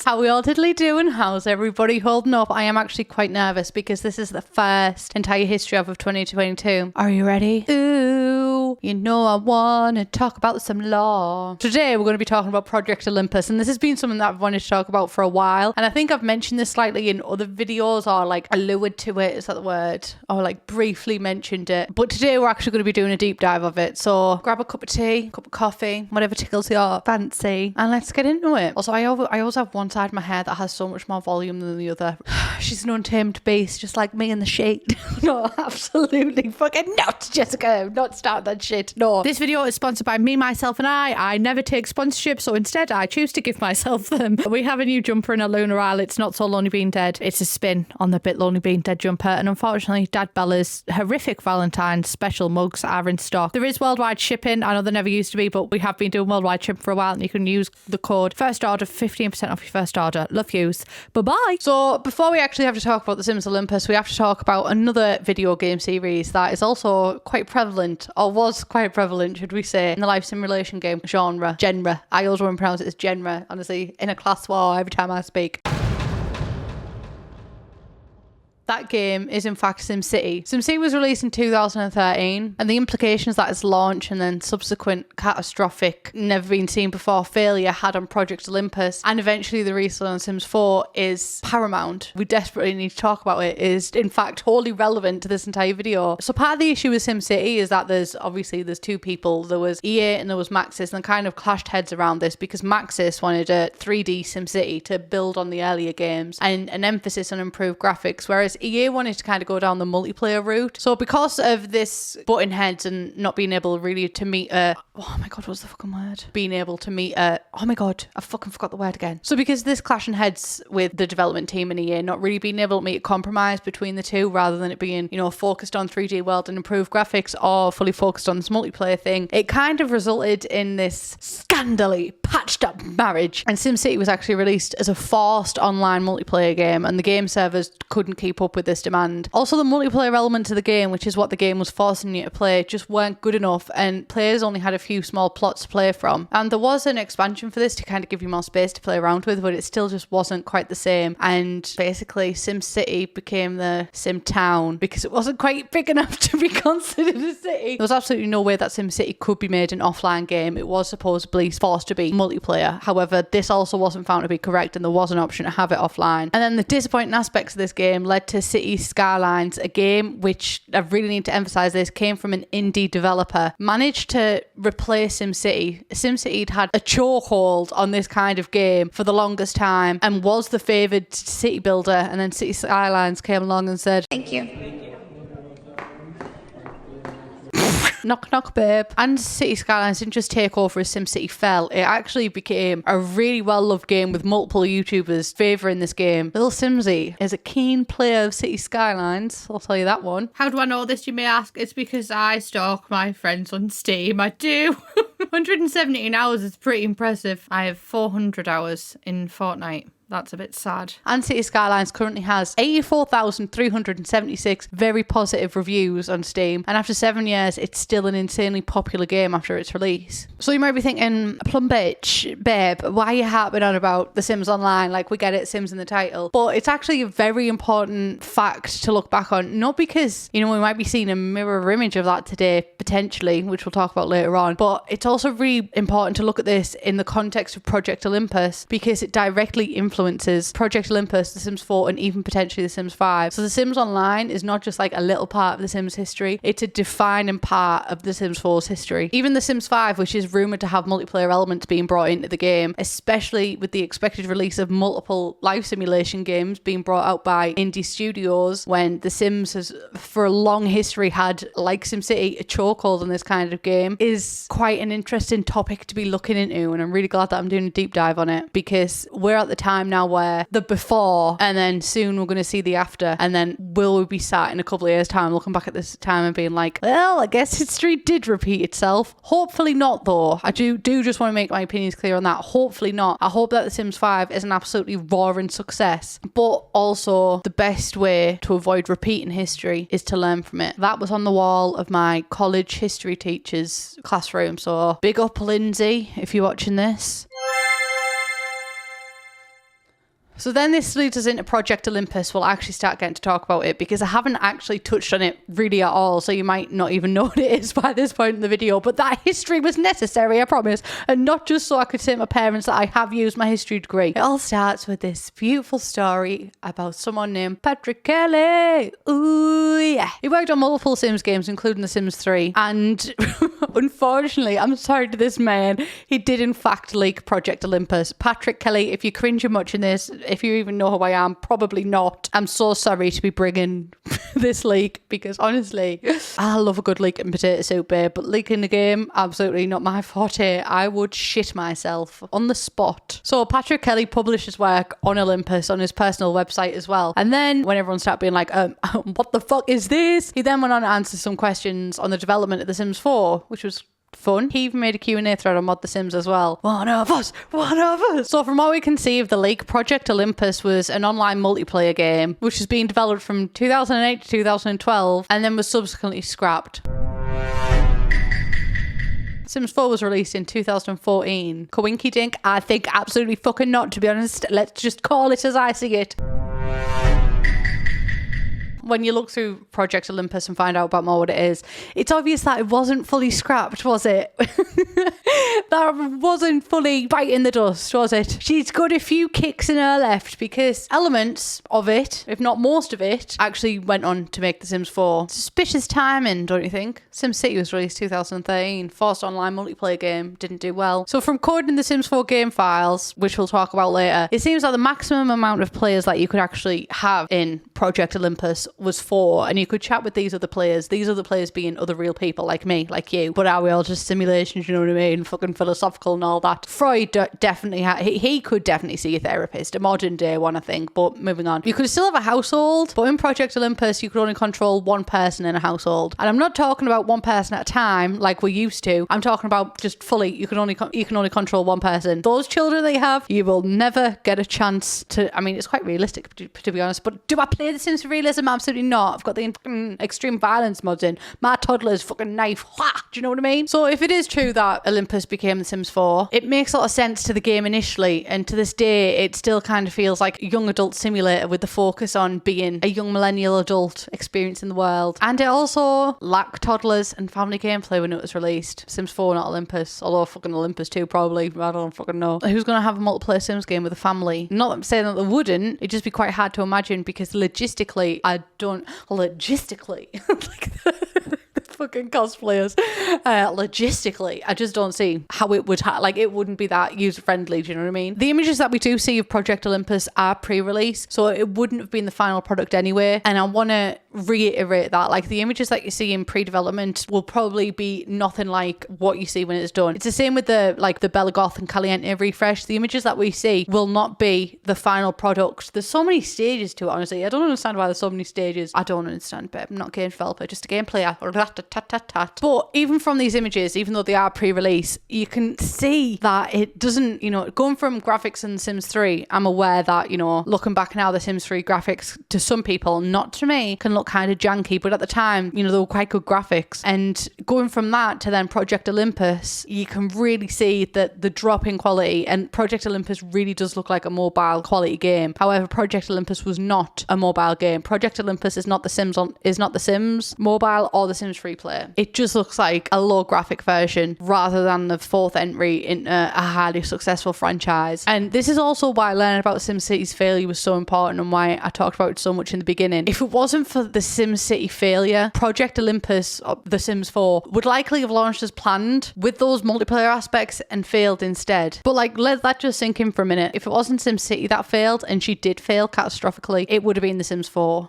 How we all diddly doing? How's everybody holding up? I am actually quite nervous because this is the first entire history of 2022. Are you ready? Ooh, you know I want to talk about some law. Today we're going to be talking about Project Olympus, and this has been something that I've wanted to talk about for a while, and I think I've mentioned this slightly in other videos, or like allured to it, is that the word? Or like briefly mentioned it. But today we're actually going to be doing a deep dive of it. So grab a cup of tea, cup of coffee, whatever tickles your fancy, and let's get into it. Also, I always have one side of my hair that has so much more volume than the other. She's an untamed beast, just like me in the shade. No, absolutely fucking not, Jessica. Not start that shit. No. This video is sponsored by me, myself, and I never take sponsorship, so instead I choose to give myself them. We have a new jumper in a Lunar Isle. It's Not So Lonely Being Dead. It's a spin on the Bit Lonely Being Dead jumper, and unfortunately, Dad Bella's horrific Valentine's special mugs are in stock. There is worldwide shipping. I know there never used to be, but we have been doing worldwide shipping for a while, and you can use the code first order, 15% off your first order. Love yous. Bye-bye. So before we actually have to talk about The Sims Olympus, we have to talk about another video game series that is also quite prevalent, or was quite prevalent, should we say, in the life simulation game genre. I always want to pronounce it as genre, honestly, in a class war every time I speak. That game is in fact SimCity. SimCity was released in 2013, and the implications that its launch and then subsequent catastrophic, never been seen before failure had on Project Olympus, and eventually the release on Sims 4 is paramount. We desperately need to talk about it. It is in fact wholly relevant to this entire video. So part of the issue with SimCity is that there's two people. There was EA and there was Maxis, and kind of clashed heads around this because Maxis wanted a 3D SimCity to build on the earlier games and an emphasis on improved graphics, whereas EA wanted to kind of go down the multiplayer route. So because of this butting heads and not being able really to meet a... Oh my god, what's the fucking word? Being able to meet a... Oh my god, I fucking forgot the word again. So because this clashing heads with the development team and EA not really being able to make a compromise between the two, rather than it being, you know, focused on 3D world and improved graphics or fully focused on this multiplayer thing, it kind of resulted in this scandally patched up marriage. And SimCity was actually released as a forced online multiplayer game, and the game servers couldn't keep up with this demand. Also, the multiplayer element of the game, which is what the game was forcing you to play, just weren't good enough, and players only had a few small plots to play from. And there was an expansion for this to kind of give you more space to play around with, but it still just wasn't quite the same. And basically SimCity became the Sim Town because it wasn't quite big enough to be considered a city. There was absolutely no way that SimCity could be made an offline game. It was supposedly forced to be multiplayer. However, this also wasn't found to be correct, and there was an option to have it offline. And then the disappointing aspects of this game led to City Skylines, a game which, I really need to emphasize this, came from an indie developer, managed to replace SimCity. SimCity had a chokehold on this kind of game for the longest time and was the favoured city builder, and then City Skylines came along and said, "Thank you." Knock, knock, babe. And City Skylines didn't just take over as SimCity fell. It actually became a really well-loved game with multiple YouTubers favouring this game. Little Simsy is a keen player of City Skylines, I'll tell you that one. How do I know this, you may ask? It's because I stalk my friends on Steam. I do. 117 hours is pretty impressive. I have 400 hours in Fortnite. That's a bit sad. And City Skylines currently has 84,376 very positive reviews on Steam. And after 7 years, it's still an insanely popular game after its release. So you might be thinking, plum bitch, babe, why are you harping on about The Sims Online? Like, we get it, Sims in the title. But it's actually a very important fact to look back on. Not because, you know, we might be seeing a mirror image of that today, potentially, which we'll talk about later on. But it's also really important to look at this in the context of Project Olympus, because it directly influences Project Olympus, The Sims 4, and even potentially The Sims 5. So The Sims Online is not just like a little part of The Sims history, it's a defining part of The Sims 4's history. Even The Sims 5, which is rumoured to have multiplayer elements being brought into the game, especially with the expected release of multiple life simulation games being brought out by indie studios, when The Sims has for a long history had, like SimCity, a chokehold on this kind of game, is quite an interesting topic to be looking into, and I'm really glad that I'm doing a deep dive on it, because we're at the time now where the before, and then soon we're going to see the after, and then will we be sat in a couple of years time looking back at this time and being like, well, I guess history did repeat itself. Hopefully not, though. I do just want to make my opinions clear on that. Hopefully not. I hope that The Sims 5 is an absolutely roaring success, but also the best way to avoid repeating history is to learn from it. That was on the wall of my college history teacher's classroom, so big up Lindsay if you're watching this. So then this leads us into Project Olympus. We'll actually start getting to talk about it because I haven't actually touched on it really at all. So you might not even know what it is by this point in the video. But that history was necessary, I promise. And not just so I could say to my parents that I have used my history degree. It all starts with this beautiful story about someone named Patrick Kelly. Ooh, yeah. He worked on multiple Sims games, including The Sims 3. And unfortunately, I'm sorry to this man, he did in fact leak Project Olympus. Patrick Kelly, if you're cringing much in this, if you even know who I am, probably not. I'm so sorry to be bringing this leak because honestly, I love a good leak in potato soup, babe, but leaking the game, absolutely not my forte. I would shit myself on the spot. So Patrick Kelly published his work on Olympus on his personal website as well. And then when everyone started being like, what the fuck is this? He then went on to answer some questions on the development of The Sims 4, which was fun. He even made a Q&A thread on Mod The Sims as well. One of us. So from what we can see of the leak, Project Olympus was an online multiplayer game which has been developed from 2008 to 2012 and then was subsequently scrapped. Sims 4 was released in 2014. Coinky dink? I think absolutely fucking not, to be honest. Let's just call it as I see it. When you look through Project Olympus and find out about more what it is, it's obvious that it wasn't fully scrapped, was it? That wasn't fully biting the dust, was it? She's got a few kicks in her left because elements of it, if not most of it, actually went on to make The Sims 4. Suspicious timing, don't you think? SimCity was released 2013, forced online multiplayer game, didn't do well. So from coding the Sims 4 game files, which we'll talk about later, it seems like the maximum amount of players that you could actually have in Project Olympus was 4, and you could chat with these other players being other real people like me, like you, but are we all just simulations, you know what I mean, fucking philosophical and all that. Freud definitely he could definitely see a therapist, a modern day one I think, but moving on. You could still have a household, but in Project Olympus you could only control one person in a household, and I'm not talking about one person at a time like we used to. I'm talking about just fully you can only control one person. Those children that you have, you will never get a chance to, I mean it's quite realistic to be honest, but do I play The Sims for realism? Absolutely not. I've got the extreme violence mods in. My toddler's fucking knife. Wha! Do you know what I mean? So if it is true that Olympus became The Sims 4, it makes a lot of sense to the game initially, and to this day it still kind of feels like a young adult simulator with the focus on being a young millennial adult experiencing the world. And it also lacked toddlers and family gameplay when it was released. Sims 4, not Olympus, although fucking Olympus 2 probably. I don't fucking know. Who's going to have a multiplayer Sims game with a family? Not that I'm saying that they wouldn't, it'd just be quite hard to imagine because logistically like the fucking cosplayers, logistically I just don't see how it would it wouldn't be that user friendly, do you know what I mean? The images that we do see of Project Olympus are pre-release, so it wouldn't have been the final product anyway, and I want to reiterate that like the images that you see in pre-development will probably be nothing like what you see when it's done. It's the same with the Bella Goth and Caliente refresh. The images that we see will not be the final product. There's so many stages to it, honestly. I don't understand why there's so many stages. I don't understand, babe. I'm not a game developer, just a game player. But even from these images, even though they are pre-release, you can see that it doesn't, going from graphics in The Sims 3, I'm aware that, looking back now, The Sims 3 graphics to some people, not to me, can look kind of janky, but at the time, they were quite good graphics. And going from that to then Project Olympus, you can really see that the drop in quality, and Project Olympus really does look like a mobile quality game. However, Project Olympus was not a mobile game. Project Olympus is not The Sims mobile or The Sims free play. It just looks like a low graphic version rather than the fourth entry in a highly successful franchise. And this is also why learning about SimCity's failure was so important and why I talked about it so much in the beginning. If it wasn't for the SimCity failure, Project Olympus, The Sims 4, would likely have launched as planned with those multiplayer aspects and failed instead. But let that just sink in for a minute. If it wasn't SimCity that failed, and she did fail catastrophically, it would have been The Sims 4.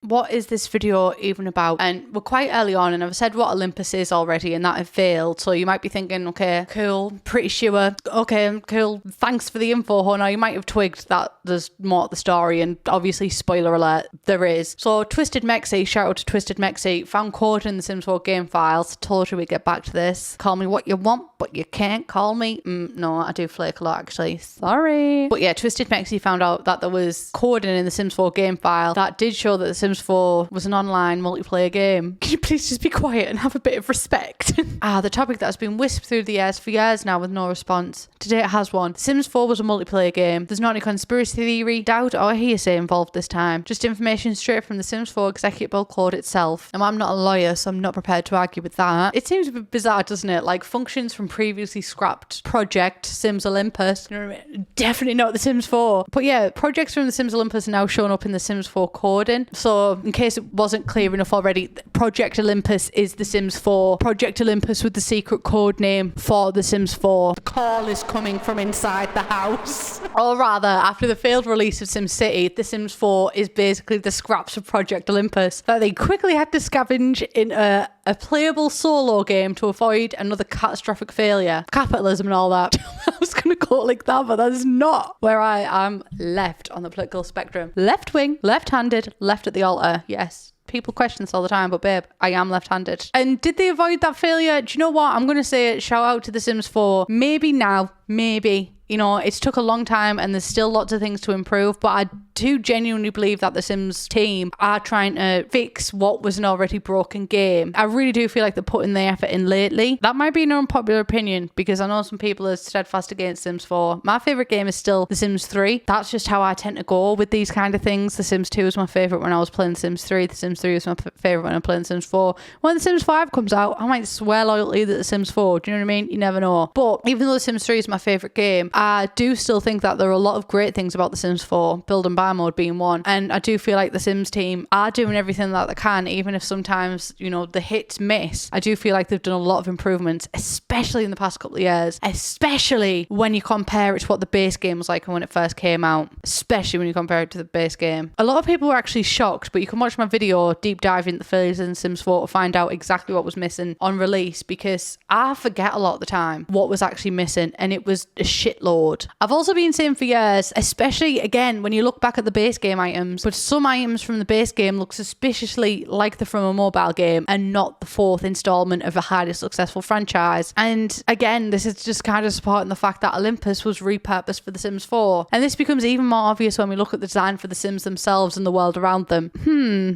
What is this video even about? And we're quite early on, and I've said what Olympus is already and that it failed, so you might be thinking, okay, cool, pretty sure, okay, cool, thanks for the info, Hona. You might have twigged that there's more to the story, and obviously, spoiler alert, there is. So Twisted Mexi, shout out to Twisted Mexi, found code in the Sims 4 game files. Told you we'd get back to this. Call me what you want, but you can't call me. No, I do flake a lot actually, sorry. But yeah, Twisted Mexi found out that there was coding in the Sims 4 game file that did show that the Sims Sims 4 was an online multiplayer game. Can you please just be quiet and have a bit of respect? The topic that has been whispered through the years for years now with no response. Today it has one. Sims 4 was a multiplayer game. There's not any conspiracy theory, doubt, or hearsay involved this time. Just information straight from the Sims 4 executable code itself. And I'm not a lawyer, so I'm not prepared to argue with that. It seems a bit bizarre, doesn't it? Like functions from previously scrapped Project Sims Olympus. You know what I mean? Definitely not the Sims 4. But yeah, projects from the Sims Olympus are now showing up in the Sims 4 coding. So in case it wasn't clear enough already, Project Olympus is the Sims 4. Project Olympus with the secret code name for the Sims 4. The call is coming from inside the house. Or rather, after the failed release of SimCity, the Sims 4 is basically the scraps of Project Olympus that they quickly had to scavenge in a playable solo game to avoid another catastrophic failure. Capitalism and all that. I was going to call it like that, but that is not where I am left on the political spectrum. Left wing, left-handed, left at the altar. Yes. People question this all the time, but babe, I am left-handed. And did they avoid that failure? Do you know what? I'm going to say it. Shout out to The Sims 4. Maybe now, maybe. You know, it's took a long time and there's still lots of things to improve, but I do genuinely believe that the Sims team are trying to fix what was an already broken game. I really do feel like they're putting the effort in lately. That might be an unpopular opinion because I know some people are steadfast against Sims 4. My favourite game is still The Sims 3. That's just how I tend to go with these kind of things. The Sims 2 was my favourite when I was playing The Sims 3. The Sims 3 was my favourite when I'm playing The Sims 4. When The Sims 5 comes out, I might swear loyalty that The Sims 4. Do you know what I mean? You never know. But even though The Sims 3 is my favourite game, I do still think that there are a lot of great things about The Sims 4, build and buy mode being one. And I do feel like the Sims team are doing everything that they can, even if sometimes, you know, the hits miss. I do feel like they've done a lot of improvements, especially in the past couple of years, especially when you compare it to what the base game was like when it first came out, especially when you compare it to the base game. A lot of people were actually shocked, but you can watch my video deep diving the failures in Sims 4 to find out exactly what was missing on release, because I forget a lot of the time what was actually missing, and it was a shitload. I've also been saying for years, especially again when you look back at the base game items, but some items from the base game look suspiciously like they're from a mobile game and not the fourth installment of a highly successful franchise. And again, this is just kind of supporting the fact that Olympus was repurposed for The Sims 4. And this becomes even more obvious when we look at the design for the Sims themselves and the world around them.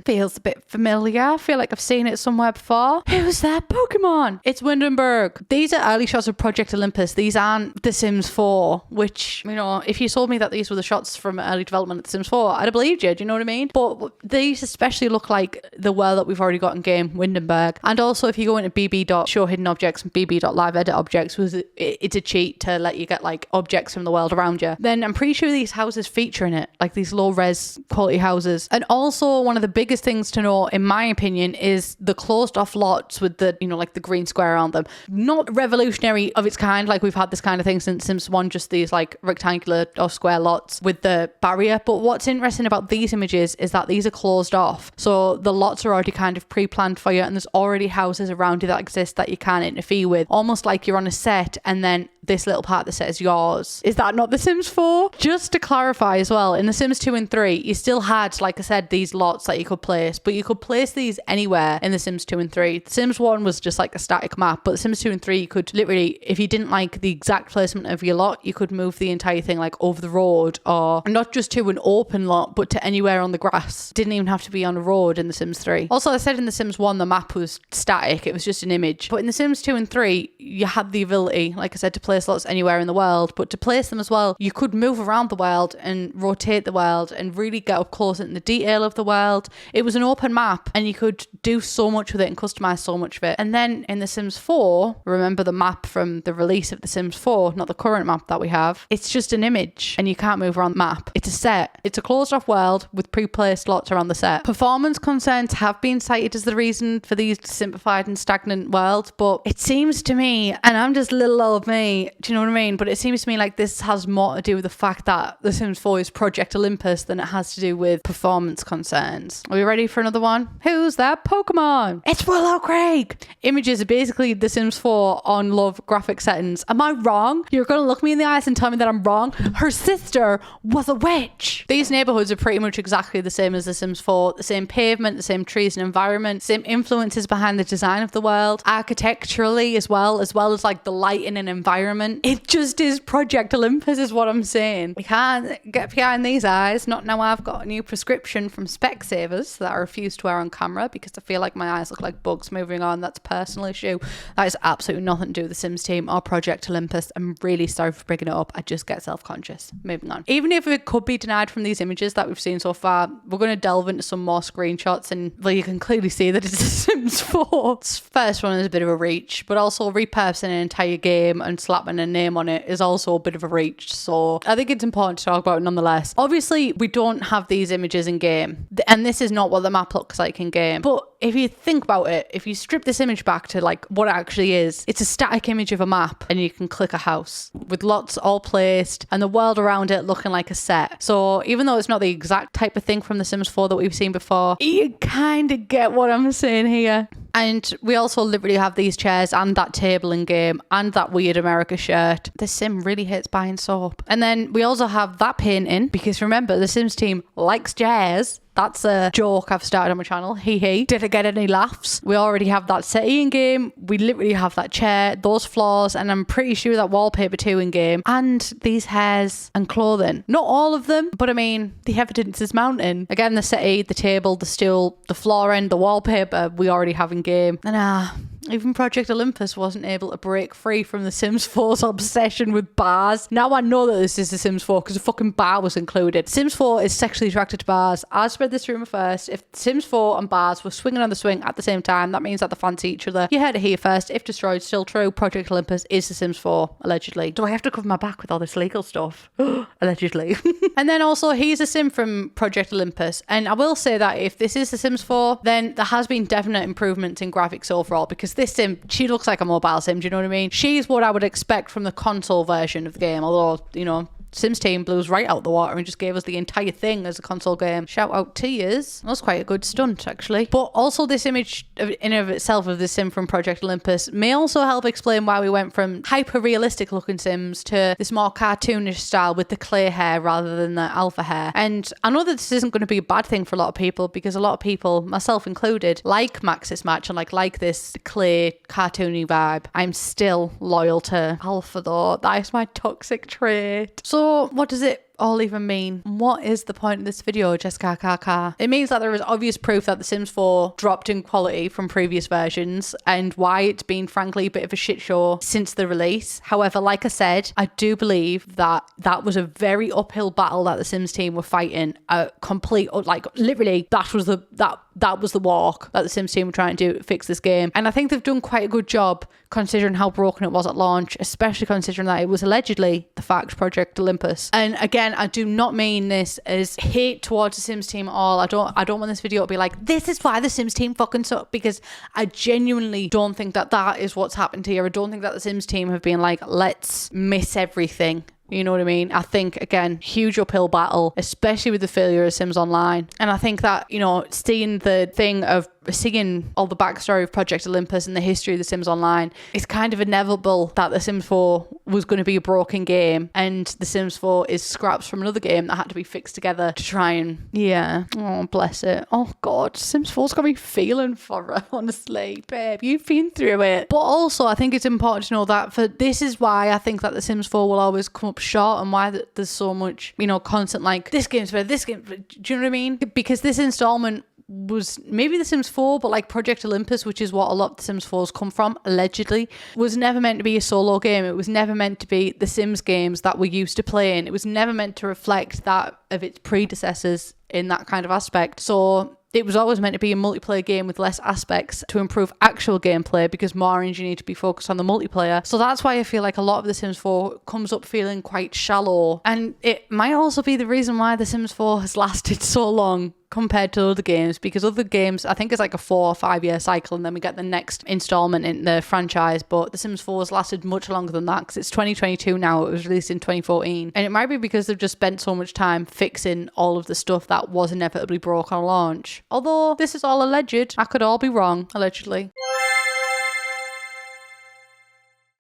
Feels a bit familiar. I feel like I've seen it somewhere before. Who's that Pokemon? It's Windenburg. These are early shots of Project Olympus. These aren't The Sims 4, which, you know, if you told me that these were the shots from early development of The Sims 4, I'd have believed you. Do you know what I mean? But these especially look like the world that we've already got in game, Windenburg. And also, if you go into bb.show hidden objects and bb.live edit objects, it's a cheat to let you get like objects from the world around you, then I'm pretty sure these houses feature in it, like these low res quality houses. And also, one of the biggest things to know, in my opinion, is the closed off lots with the, you know, like the green square around them. Not revolutionary of its kind, like we've had this kind of thing since Sims 1, just these like rectangular or square lots with the barrier. But what's interesting about these images is that these are closed off, so the lots are already kind of pre-planned for you, and there's already houses around you that exist that you can't interfere with, almost like you're on a set and then this little part of the set is yours. Is that not The Sims 4? Just to clarify as well, in The Sims 2 and 3 you still had, like I said, these lots that you could place, but you could place these anywhere in The Sims 2 and 3. The Sims 1 was just like a static map, but The Sims 2 and 3 you could literally, if you didn't like the exact placement of your lot, you could move the entire thing like over the road, or not just to an open lot but to anywhere on the grass. Didn't even have to be on a road in The Sims 3. Also, I said in The Sims 1 the map was static, it was just an image, but in The Sims 2 and 3 you had the ability, like I said, to place lots anywhere in the world, but to place them as well you could move around the world and rotate the world and really get up close in the detail of the world. It was an open map and you could do so much with it and customize so much of it. And then in The Sims 4, remember the map from the release of The Sims 4, not the current map that we have, it's just an image and you can't move around the map. It's a set. It's a closed off world with pre-placed lots around the set. Performance concerns have been cited as the reason for these simplified and stagnant worlds, but it seems to me, and I'm just little old me, do you know what I mean? But it seems to me like this has more to do with the fact that The Sims 4 is Project Olympus than it has to do with performance concerns. Are we ready for another one? Who's that Pokemon? It's Willow Craig! Images are basically The Sims 4 on low graphic settings. Am I wrong? You're gonna look me in the eyes and tell me that I'm wrong? Her sister was a witch! These neighborhoods are pretty much exactly the same as The Sims 4. The same pavement, the same trees and environment, same influences behind the design of the world, architecturally as well as like the lighting and environment environment. It just is Project Olympus is what I'm saying. You can't get behind these eyes. Not now I've got a new prescription from Specsavers that I refuse to wear on camera because I feel like my eyes look like bugs. Moving on, that's a personal issue. That is absolutely nothing to do with the Sims team or Project Olympus. I'm really sorry for bringing it up. I just get self-conscious. Moving on. Even if it could be denied from these images that we've seen so far, we're going to delve into some more screenshots and well, you can clearly see that it's a Sims 4. This first one is a bit of a reach, but also repurposing an entire game and slapping a name on it is also a bit of a reach. So I think it's important to talk about it nonetheless. Obviously, we don't have these images in game, and this is not what the map looks like in game. But if you think about it, if you strip this image back to like what it actually is, it's a static image of a map and you can click a house with lots all placed and the world around it looking like a set. So even though it's not the exact type of thing from The Sims 4 that we've seen before, you kind of get what I'm saying here. And we also literally have these chairs and that table in game and that weird America shirt. The Sim really hates buying soap. And then we also have that painting because remember, the Sims team likes jazz. That's a joke I've started on my channel. Hee hee. Did I get any laughs? We already have that settee in game. We literally have that chair, those floors, and I'm pretty sure that wallpaper too in game. And these hairs and clothing. Not all of them, but I mean, the evidence is mounting. Again, the settee, the table, the stool, the flooring, the wallpaper we already have in game. And even Project Olympus wasn't able to break free from the Sims 4's obsession with bars. Now I know that this is the Sims 4 because a fucking bar was included. Sims 4 is sexually attracted to bars. I spread this rumour first. If Sims 4 and bars were swinging on the swing at the same time, that means that they fancy each other. You heard it here first. If destroyed, still true. Project Olympus is the Sims 4, allegedly. Do I have to cover my back with all this legal stuff? Allegedly. And then also, he's a Sim from Project Olympus. And I will say that if this is the Sims 4, then there has been definite improvements in graphics overall because this Sim, she looks like a mobile Sim, do you know what I mean? She's what I would expect from the console version of the game, although, you know, Sims team blew us right out the water and just gave us the entire thing as a console game. Shout out to yous. That was quite a good stunt, actually. But also this image in and of itself of the Sim from Project Olympus may also help explain why we went from hyper-realistic looking Sims to this more cartoonish style with the clay hair rather than the alpha hair. And I know that this isn't going to be a bad thing for a lot of people because a lot of people, myself included, like Maxis Match and like this clay cartoony vibe. I'm still loyal to alpha though. That is my toxic trait. So what does it all even mean? What is the point of this video, Jessica? It means that there is obvious proof that The Sims 4 dropped in quality from previous versions and why it's been frankly a bit of a shit show since the release. However, like I said, I do believe that that was a very uphill battle that the Sims team were fighting. A complete, like literally, that was the walk that the Sims team were trying to do to fix this game. And I think they've done quite a good job considering how broken it was at launch, especially considering that it was allegedly the fact Project Olympus. And again, I do not mean this as hate towards the Sims team at all. I don't want this video to be like, this is why the Sims team fucking suck, because I genuinely don't think that that is what's happened here. I don't think that the Sims team have been like, let's miss everything. You know what I mean? I think, again, huge uphill battle, especially with the failure of Sims Online. And I think that, you know, seeing the thing of seeing all the backstory of Project Olympus and the history of The Sims Online, it's kind of inevitable that The Sims 4 was going to be a broken game and The Sims 4 is scraps from another game that had to be fixed together to try and, yeah. Oh, bless it. Oh, God. Sims 4's got me feeling for her, honestly. Babe, you've been through it. But also, I think it's important to know that this is why I think that The Sims 4 will always come up short and why there's so much, you know, constant like, this game's better, this game, do you know what I mean? Because this installment was maybe The Sims 4, but like Project Olympus, which is what a lot of The Sims 4s come from, allegedly, was never meant to be a solo game. It was never meant to be the Sims games that we're used to playing. It was never meant to reflect that of its predecessors in that kind of aspect. So it was always meant to be a multiplayer game with less aspects to improve actual gameplay because more engine need to be focused on the multiplayer. So that's why I feel like a lot of The Sims 4 comes up feeling quite shallow. And it might also be the reason why The Sims 4 has lasted so long compared to other games, because other games, I think it's like a 4 or 5 year cycle and then we get the next installment in the franchise, but The Sims 4 has lasted much longer than that because it's 2022 now. It was released in 2014, and it might be because they've just spent so much time fixing all of the stuff that was inevitably broke on launch. Although this is all alleged, I could all be wrong, allegedly.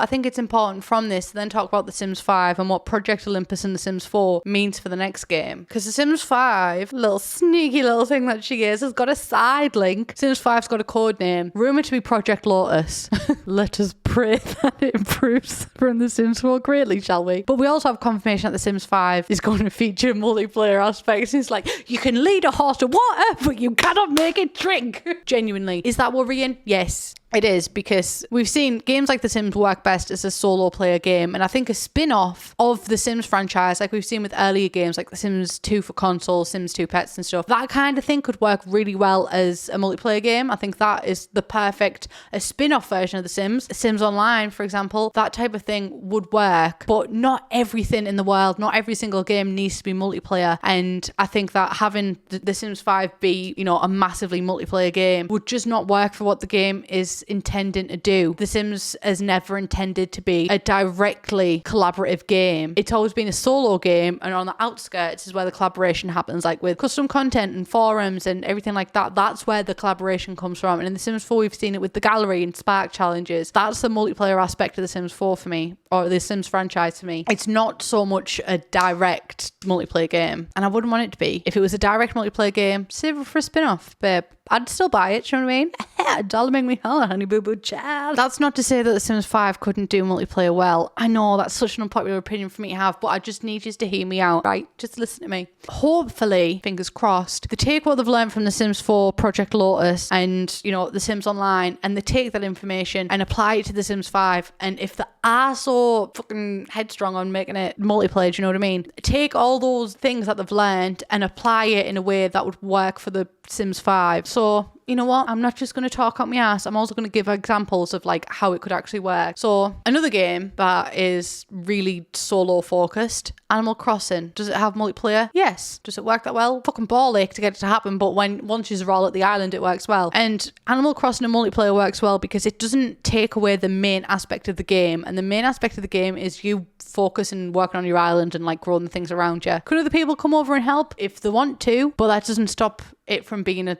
I think it's important from this to then talk about The Sims 5 and what Project Olympus and The Sims 4 means for the next game. Because The Sims 5, little sneaky little thing that she is, has got a side link. Sims 5's got a code name, rumoured to be Project Lotus. Let us pray that it improves from The Sims 4 greatly, shall we? But we also have confirmation that The Sims 5 is going to feature multiplayer aspects. It's like, you can lead a horse to water, but you cannot make it drink. Genuinely. Is that worrying? Yes. It is, because we've seen games like The Sims work best as a solo player game, and I think a spin-off of the Sims franchise, like we've seen with earlier games like The Sims 2 for console, Sims 2 Pets and stuff, that kind of thing could work really well as a multiplayer game. I think that is the perfect a spin-off version of The Sims. Sims Online, for example, that type of thing would work, but not everything in the world, not every single game needs to be multiplayer, and I think that having The Sims 5 be, you know, a massively multiplayer game would just not work for what the game is intending to do. The Sims has never intended to be a directly collaborative game. It's always been a solo game, and on the outskirts is where the collaboration happens, like with custom content and forums and everything like that. That's where the collaboration comes from. And in The Sims 4 we've seen it with the gallery and Spark challenges. That's the multiplayer aspect of The Sims 4 for me, or the Sims franchise for me. It's not so much a direct multiplayer game, and I wouldn't want it to be. If it was a direct multiplayer game, save it for a spin-off, babe. I'd still buy it, you know what I mean? Dollar make me holler, honey boo boo child. That's not to say that The Sims 5 couldn't do multiplayer well. I know that's such an unpopular opinion for me to have, but I just need you to hear me out, right? Just listen to me. Hopefully, fingers crossed, they take what they've learned from The Sims 4, Project Lotus, and, you know, The Sims Online, and they take that information and apply it to The Sims 5. And if they are so fucking headstrong on making it multiplayer, do you know what I mean? Take all those things that they've learned and apply it in a way that would work for The Sims 5. So, you know what? I'm not just going to talk out my ass. I'm also going to give examples of like how it could actually work. So another game that is really solo focused, Animal Crossing. Does it have multiplayer? Yes. Does it work that well? Fucking ball ache to get it to happen, but once you're all at the island, it works well. And Animal Crossing and multiplayer works well because it doesn't take away the main aspect of the game. And the main aspect of the game is you focus and working on your island and like growing the things around you. Could other people come over and help if they want to? But that doesn't stop it from being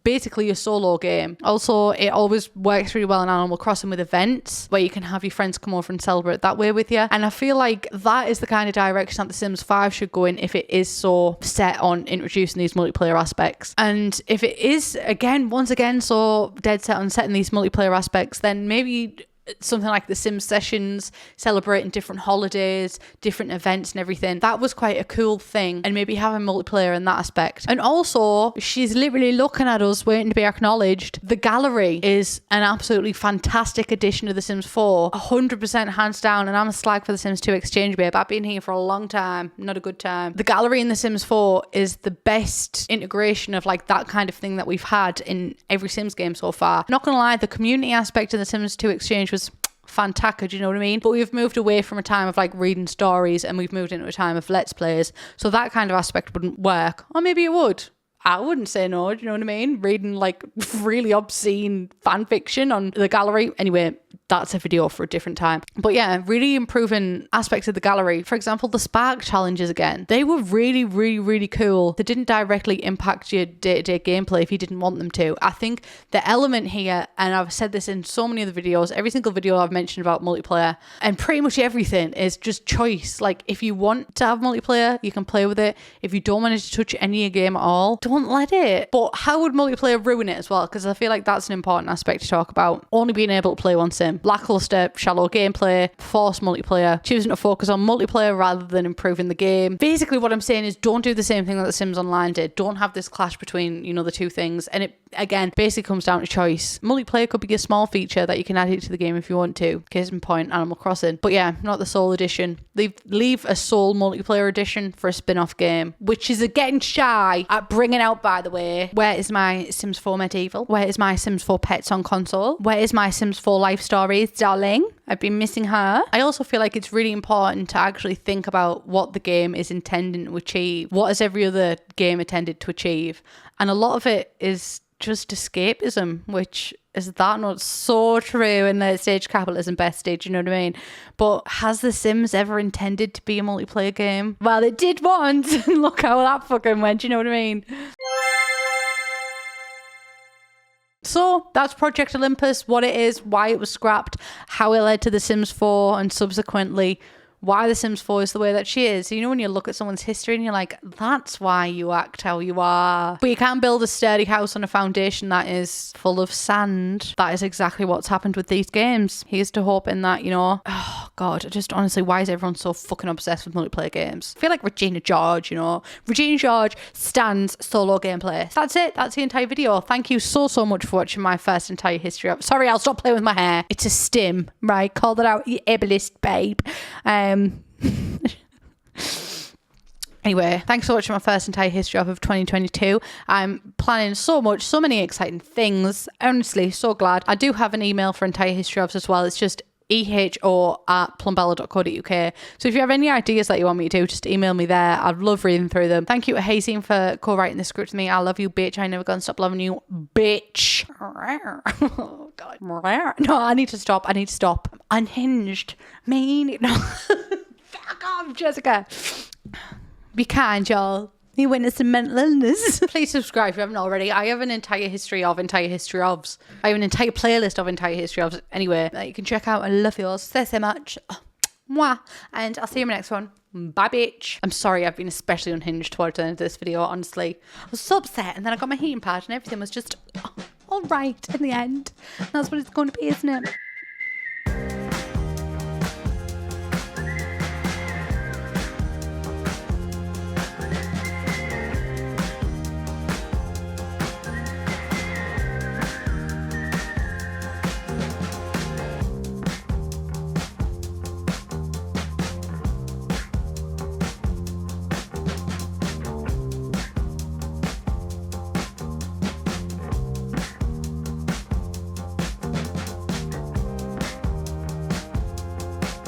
basically a solo game. Also, it always works really well in Animal Crossing with events where you can have your friends come over and celebrate that way with you. And I feel like that is the kind of direction that The Sims 5 should go in if it is so set on introducing these multiplayer aspects. And if it is, once again, so dead set on setting these multiplayer aspects, then maybe something like the Sims Sessions, celebrating different holidays, different events and everything. That was quite a cool thing, and maybe having multiplayer in that aspect. And also, she's literally looking at us waiting to be acknowledged. The gallery is an absolutely fantastic addition to The Sims 4. 100% hands down, and I'm a slag for The Sims 2 Exchange, babe. I've been here for a long time, not a good time. The gallery in The Sims 4 is the best integration of like that kind of thing that we've had in every Sims game so far. Not gonna lie, the community aspect of The Sims 2 Exchange was fantastic, you know what I mean? But we've moved away from a time of like reading stories and we've moved into a time of let's plays, so that kind of aspect wouldn't work. Or maybe it would. I wouldn't say no, do you know what I mean? Reading like really obscene fan fiction on the gallery. Anyway, that's a video for a different time. But yeah, really improving aspects of the gallery. For example, the Spark challenges again. They were really, really, really cool. They didn't directly impact your day-to-day gameplay if you didn't want them to. I think the element here, and I've said this in so many of the videos, every single video I've mentioned about multiplayer, and pretty much everything is just choice. Like if you want to have multiplayer, you can play with it. If you don't want it to touch any of your game at all, don't let it. But how would multiplayer ruin it as well? Because I feel like that's an important aspect to talk about. Only being able to play one sim. Lackluster, shallow gameplay, forced multiplayer, choosing to focus on multiplayer rather than improving the game. Basically what I'm saying is don't do the same thing that The Sims Online did. Don't have this clash between, you know, the two things. And it, again, basically comes down to choice. Multiplayer could be a small feature that you can add it to the game if you want to. Case in point, Animal Crossing. But yeah, not the sole edition. Leave a sole multiplayer edition for a spin-off game, which is again shy at bringing out, by the way. Where is my Sims 4 Medieval? Where is my Sims 4 Pets on console? Where is my Sims 4 Life Stories, darling? I've been missing her. I also feel like it's really important to actually think about what the game is intending to achieve. What has every other game intended to achieve? And a lot of it is just escapism, which is that not so true in the stage capitalism best stage, you know what I mean? But has The Sims ever intended to be a multiplayer game? Well, it did once, and look how that fucking went, you know what I mean? So that's Project Olympus, what it is, why it was scrapped, how it led to The Sims 4, and subsequently why The Sims 4 is the way that she is. You know, when you look at someone's history and you're like, that's why you act how you are. But you can't build a sturdy house on a foundation that is full of sand. That is exactly what's happened with these games. Here's to hoping that, you know, oh God, just honestly, why is everyone so fucking obsessed with multiplayer games? I feel like Regina George, you know. Regina George stands solo gameplay. That's it. That's the entire video. Thank you so much for watching my first entire history of... Sorry, I'll stop playing with my hair. It's a stim, right? Call that out, you ableist babe. Anyway, thanks for watching my first entire history of 2022. I'm planning so many exciting things. Honestly, so glad. I do have an email for entire history ofs as well. It's just eho@plumbella.co.uk. So if you have any ideas that you want me to do, just email me there. I'd love reading through them. Thank you to Hazine for co-writing the script with me. I love you, bitch. I never gonna stop loving you, bitch. Oh God. No, I need to stop. I'm unhinged. Mean. No. Fuck off, Jessica. Be kind, y'all. You witness some mental illness. Please subscribe if you haven't already. I have an entire history of entire history ofs. I have an entire playlist of entire history ofs. Anyway, that you can check out. I love yours so much. Mwah. And I'll see you in my next one. Bye, bitch. I'm sorry I've been especially unhinged towards the end of this video, honestly. I was so upset, and then I got my heating pad and everything was just all right in the end. That's what it's going to be, isn't it?